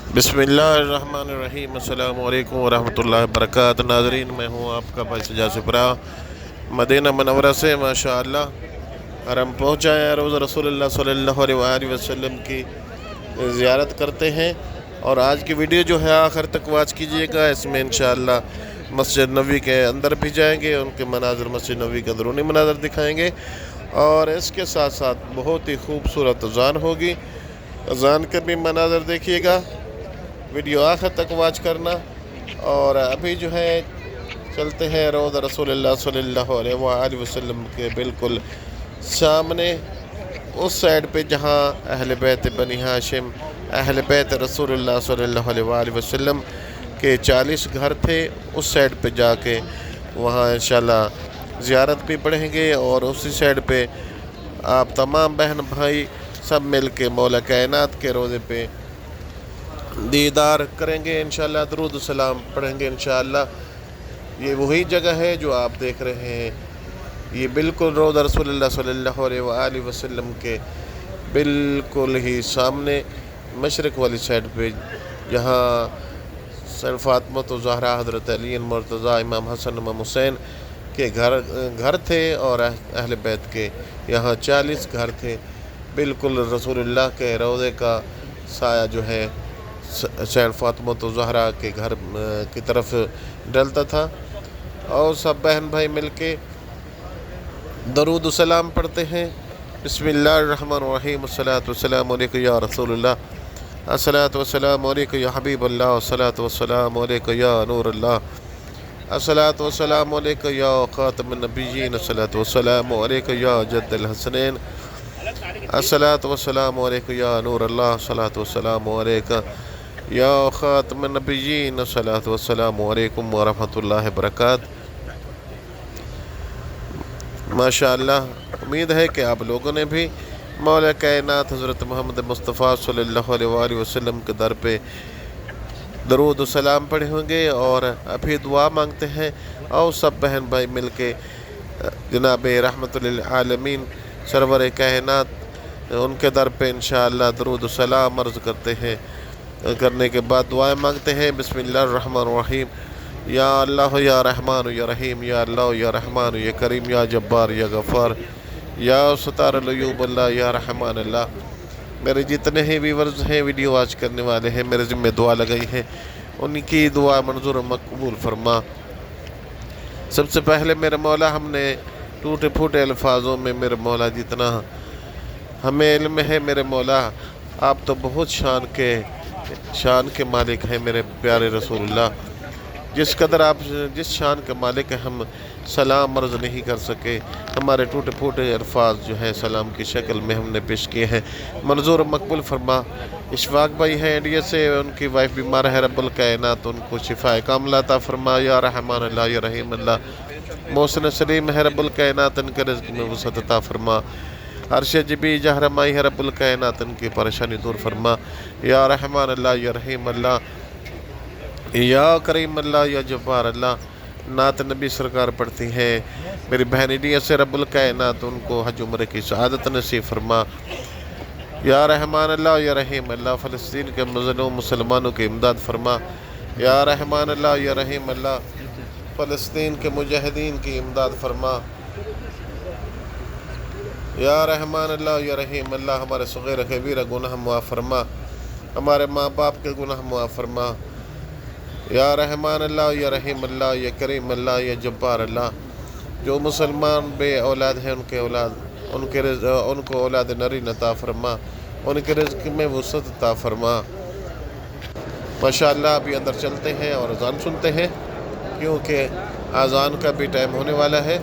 बिस्मिल्लाहिर्रहमानिर्रहीम। अस्सलाम वालेकुम वरहमतुल्लाहि वबरकातुहू। नाज़रीन, मैं हूँ आपका भाई सजाद सिपरा मदीना मनव्वरा से। माशाअल्लाह और हम पहुँच आए हैं रोज़ रसूलुल्लाह सल्लल्लाहु अलैहि वसल्लम की ज़ियारत करते हैं। और आज की वीडियो जो है आखिर तक वॉच कीजिएगा। इसमें इंशाअल्लाह मस्जिद नबवी के अंदर भी जाएंगे, उनके मनाज़र मस्जिद नबवी के अंदरूनी मनाज़र दिखाएंगे। और इसके साथ साथ बहुत ही खूबसूरत अज़ान होगी, अज़ान के भी मनाज़र देखिएगा। वीडियो आखिर तक वॉच करना। और अभी जो है चलते हैं रोज़ रसूलुल्लाह सल्लल्लाहु अलैहि वसल्लम के बिल्कुल सामने, उस साइड पे जहाँ अहले बैत बनी हाशिम, अहले बैत रसूलुल्लाह सल्लल्लाहु अलैहि वसल्लम के 40 घर थे। उस साइड पे जाके वहाँ इंशाल्लाह ज़ियारत भी पढ़ेंगे। और उसी साइड पे आप तमाम बहन भाई सब मिल के मौला कायनात के रोज़े पे दीदार करेंगे इंशाअल्लाह, दरूद सलाम पढ़ेंगे इंशाअल्लाह। ये वही जगह है जो आप देख रहे हैं, ये बिल्कुल रोज़ा रसूलुल्लाह सल्लल्लाहु अलैहि वसल्लम के बिल्कुल ही सामने मशरक़ वाली साइड पे, जहाँ सैयद फ़ातिमा ज़हरा, हज़रत अली मुर्तज़ा, इमाम हसन, इमाम हुसैन के घर थे। और अहले बैत के यहाँ 40 घर थे। बिल्कुल रसूलुल्लाह के रोज़े का साया जो है सैयद फ़ातिमा ज़हरा के घर की तरफ डलता था। और सब बहन भाई मिलके दरूद सलाम पढ़ते हैं। बिस्मिल्लाहिर्रहमानिर्रहीम। अस्सलातु वस्सलामु अलैका या रसूलल्लाह, अस्सलातु वस्सलामु अलैका या हबीबल्लाह, अस्सलातु वस्सलामु अलैका या नूरल्लाह, अस्सलातु वस्सलामु अलैका या ख़ातमुन नबिय्यीन, अस्सलातु वस्सलामु अलैका या जद्दल हसनैन, अस्सलातु वस्सलामु अलैका या नूरल्लाह, अस्सलातु वस्सलामु अलैका या ख़ातमुन नबिय्यीन, अस्सलातु वस्सलामु अलैकुम वरहमतुल्लाहि वबरकातुहू। माशाअल्लाह, उम्मीद है कि आप लोगों ने भी मौला कायनात हज़रत मोहम्मद मुस्तफ़ा सल्लल्लाहु अलैहि वसल्लम के दर पे दरूद सलाम पढ़े होंगे। और अभी दुआ मांगते हैं। और सब बहन भाई मिल के जनाब रहमतुल लिल आलमीन सरवर कायनात उनके दर पे इंशाअल्लाह दरूद सलाम अर्ज़ करते हैं। करने के बाद दुआएं मांगते हैं। बिस्मिल्लाहिर्रहमानिर्रहीम। या अल्लाह या रहमान या रहीम, या अल्लाह या रहमान या करीम, या जब्बार या गफ़ार, या सतार अयूब अल्लाह, या रहमान अल्लाह। मेरे जितने ही व्यूअर्स हैं, वीडियो वॉच करने वाले हैं, मेरे ज़िम्मे दुआ लगाई है, उनकी दुआ मंजूर मकबूल फरमा। सबसे पहले मेरे मौला, हमने टूटे फूटे अल्फाजों में मेरे मौला जितना हमें इल्म है, मेरे मौला आप तो बहुत शान के मालिक हैं। मेरे प्यारे रसूलुल्लाह, जिस कदर आप जिस शान के मालिक हैं, हम सलाम अर्ज़ नहीं कर सके। हमारे टूटे फूटे अल्फाज जो है सलाम की शक्ल में हमने पेश किए हैं, मंजूर मकबूल फरमा। इशफाक भाई हैं इंडिया से, उनकी वाइफ बीमार है, रब्बुल कायनात उनको शिफाए कामिला अता फरमा। या रहमान अल्लाह या रहीम अल्लाह। मोहसिन सलीम है, रब्बुल कायनात उनके रिज़्क़ में वसअत अता फरमा। अर्श जबी जहरमाई है, रब्बुल कायनात उनकी परेशानी दूर फरमा। या रहमान अल्लाह या रहीम अल्लाह, या करीम अल्लाह, या जब्बार अल्लाह। नात नबी सरकार पढ़ती हैं मेरी बहन इंडिया से, रब्बुल कायनात उनको हज उम्र की सआदत नसीब फरमा। या रहमान अल्लाह या रहीम अल्लाह, फ़लस्तीन के मज़लूम मुसलमानों की इमदाद फरमा। या रहमान अल्लाह या रहीम अल्लाह, फ़लस्तीन के मुजाहिदीन की इमदाद फरमा। या रहमान अल्लाह या रहीम अल्लाह, हमारे सग़ीर कबीरा गुनाह मुआफ़ फरमा, हमारे माँ बाप के गुनाह मुआफ़ फरमा। या रहमान अल्लाह या रहीम अल्लाह, या करीम अल्लाह, या जब्बार अल्लाह। जो मुसलमान बे औलाद हैं, उनको औलाद नरी अता फरमा, उनके रिज़्क़ में वसअत अता फरमा। माशाअल्लाह, अभी अंदर चलते हैं और अज़ान सुनते हैं, क्योंकि अज़ान का भी टाइम होने वाला है।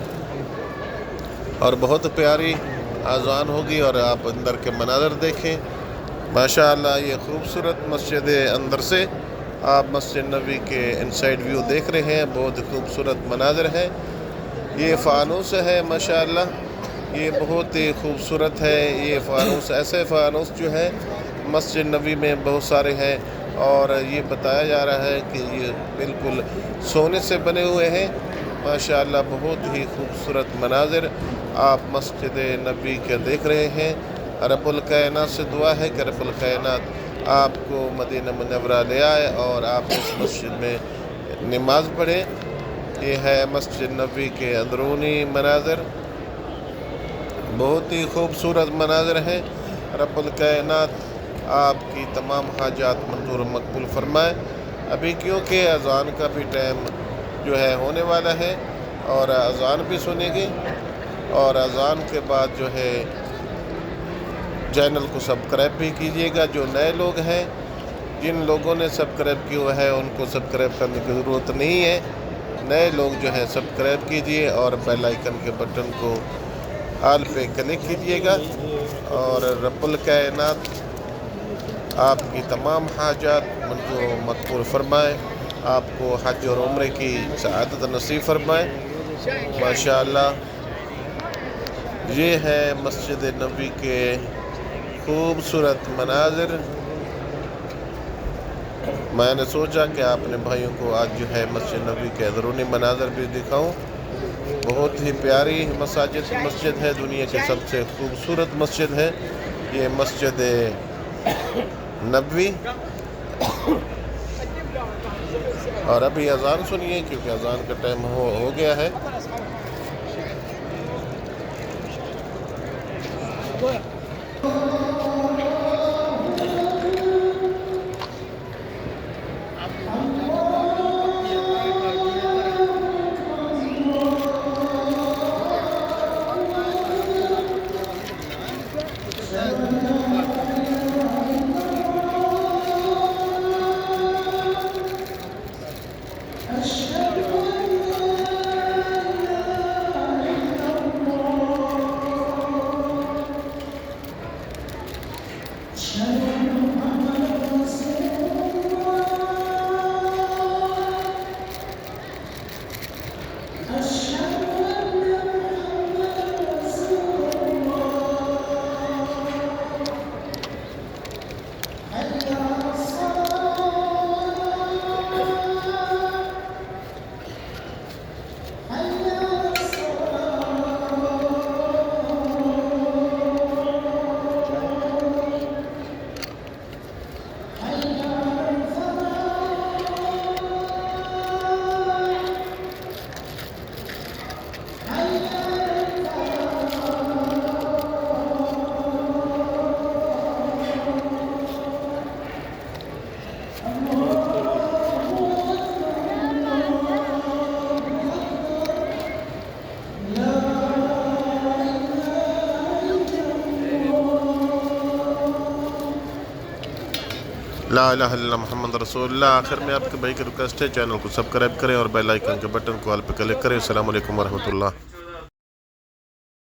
और बहुत प्यारी अज़ान होगी और आप अंदर के मनाज़र देखें। माशाअल्लाह, ये खूबसूरत मस्जिद अंदर से आप मस्जिद नबी के इनसाइड व्यू देख रहे हैं। बहुत खूबसूरत मनाज़र है। ये फ़ानूस है माशाअल्लाह, ये बहुत ही खूबसूरत है। ये फ़ानूस, ऐसे फ़ानूस जो है मस्जिद नबी में बहुत सारे हैं। और ये बताया जा रहा है कि ये बिल्कुल सोने से बने हुए हैं। माशाअल्लाह, बहुत ही खूबसूरत मनाज़र आप मस्जिद नबी के देख रहे हैं। रब्बुल कायनात से दुआ है कि रब्बुल कायनात آپ کو مدینہ منورہ لے آئے اور آپ اس مسجد میں نماز پڑھیں۔ یہ ہے مسجد نبوی کے اندرونی مناظر، بہت ہی خوبصورت مناظر ہیں۔ رب الکائنات آپ کی تمام حاجات منظور و مقبول فرمائے۔ ابھی کیونکہ اذان کا بھی ٹائم جو ہے ہونے والا ہے اور اذان بھی سنے گی، اور اذان کے بعد جو ہے چینل کو سبسکرائب بھی کیجیے گا۔ جو نئے لوگ ہیں، جن لوگوں نے سبسکرائب کیا ہوا ہے ان کو سبسکرائب کرنے کی ضرورت نہیں ہے، نئے لوگ جو ہے سبسکرائب کیجیے اور بیل آئیکن کے بٹن کو آل پہ کلک کیجیے گا، اور رب الکائنات آپ کی تمام حاجات منظور و مقبول فرمائے، آپ کو حج اور عمرے کی سعادت نصیب فرمائے۔ ماشاءاللہ یہ ہے مسجد نبوی کے خوبصورت مناظر۔ میں نے سوچا کہ اپنے بھائیوں کو آج جو ہے مسجد نبوی کے اندرونی مناظر بھی دکھاؤں۔ بہت ہی پیاری مسجد ہے، دنیا کی سب سے خوبصورت مسجد ہے یہ مسجد نبوی۔ اور ابھی اذان سنیے کیونکہ اذان کا ٹائم ہو گیا ہے۔ لا الہ الا اللہ محمد رسول اللہ۔ آخر میں آپ کے بھائی کی ریکویسٹ ہے چینل کو سبسکرائب کریں اور بیل آئیکن کے بٹن کو آل پہ کلک کریں۔ السلام علیکم ورحمۃ اللہ۔